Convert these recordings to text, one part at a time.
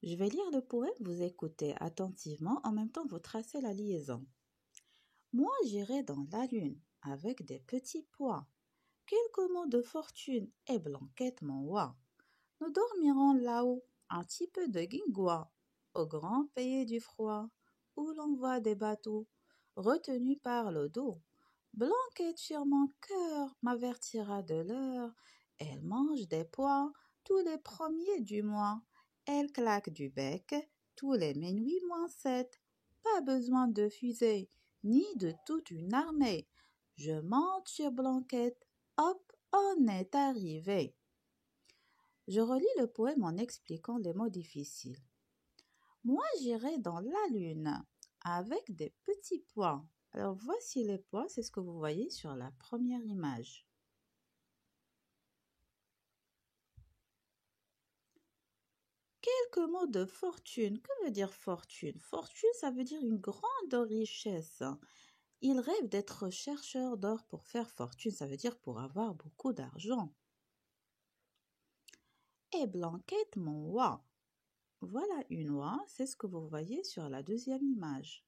Je vais lire le poème, vous écoutez attentivement, en même temps vous tracez la liaison. Moi j'irai dans la lune avec des petits pois, quelques mots de fortune et Blanquette mon roi. Nous dormirons là-haut, un petit peu de guingois, au grand pays du froid, où l'on voit des bateaux retenus par le dos. Blanquette sur mon cœur m'avertira de l'heure. Elle mange des pois tous les premiers du mois. Elle claque du bec tous les minuit moins 7. Pas besoin de fusée, ni de toute une armée. Je monte sur Blanquette, hop, on est arrivé. Je relis le poème en expliquant les mots difficiles. Moi, j'irai dans la lune avec des petits pois. Alors, voici les pois, c'est ce que vous voyez sur la première image. Quelques mots de fortune. Que veut dire fortune? Fortune, ça veut dire une grande richesse. Il rêve d'être chercheur d'or pour faire fortune, ça veut dire pour avoir beaucoup d'argent. Et Blanquette, mon roi. Voilà une oie, c'est ce que vous voyez sur la deuxième image.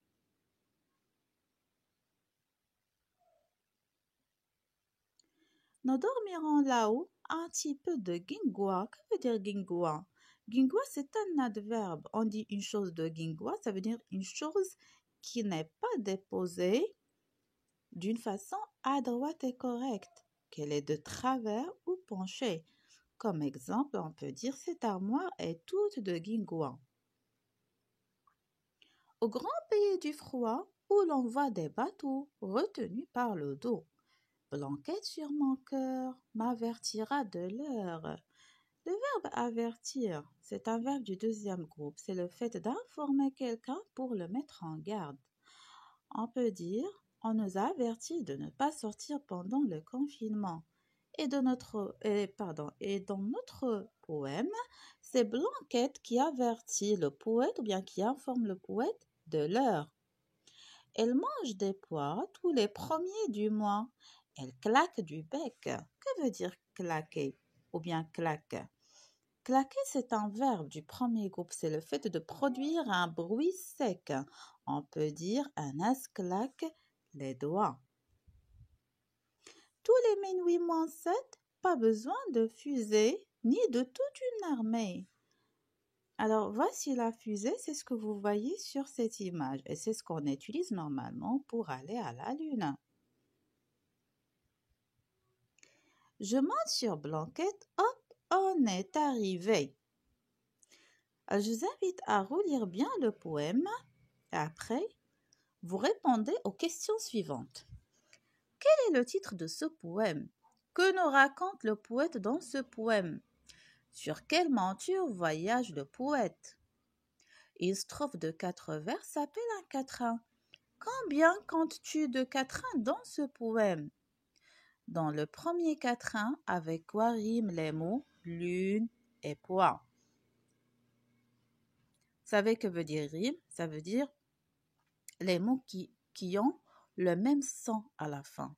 Nous dormirons là-haut un petit peu de guingois. Que veut dire guingois? Guingois, c'est un adverbe. On dit une chose de guingois, ça veut dire une chose qui n'est pas déposée d'une façon adroite et correcte, qu'elle est de travers ou penchée. Comme exemple, on peut dire cette armoire est toute de guingois. Au grand pays du froid, où l'on voit des bateaux retenus par le dos. Blanquette sur mon cœur m'avertira de l'heure. Le verbe avertir, c'est un verbe du deuxième groupe. C'est le fait d'informer quelqu'un pour le mettre en garde. On peut dire, on nous a averti de ne pas sortir pendant le confinement. Et dans notre poème, c'est Blanquette qui avertit le poète ou bien qui informe le poète de l'heure. Elle mange des pois tous les premiers du mois. Elle claque du bec. Que veut dire claquer ou bien claque? Claquer, c'est un verbe du premier groupe. C'est le fait de produire un bruit sec. On peut dire un as claque les doigts. Tous les minuit moins 7, pas besoin de fusée ni de toute une armée. Alors, voici la fusée, c'est ce que vous voyez sur cette image. Et c'est ce qu'on utilise normalement pour aller à la Lune. Je monte sur Blanquette, hop, on est arrivé. Je vous invite à relire bien le poème et après, vous répondez aux questions suivantes. Quel est le titre de ce poème? Que nous raconte le poète dans ce poème? Sur quelle monture voyage le poète? Une strophe de 4 vers s'appelle un quatrain. Combien comptes-tu de quatrains dans ce poème? Dans le premier quatrain, avec quoi riment les mots lune et pois? Vous savez que veut dire rime? Ça veut dire les mots qui ont le même son à la fin.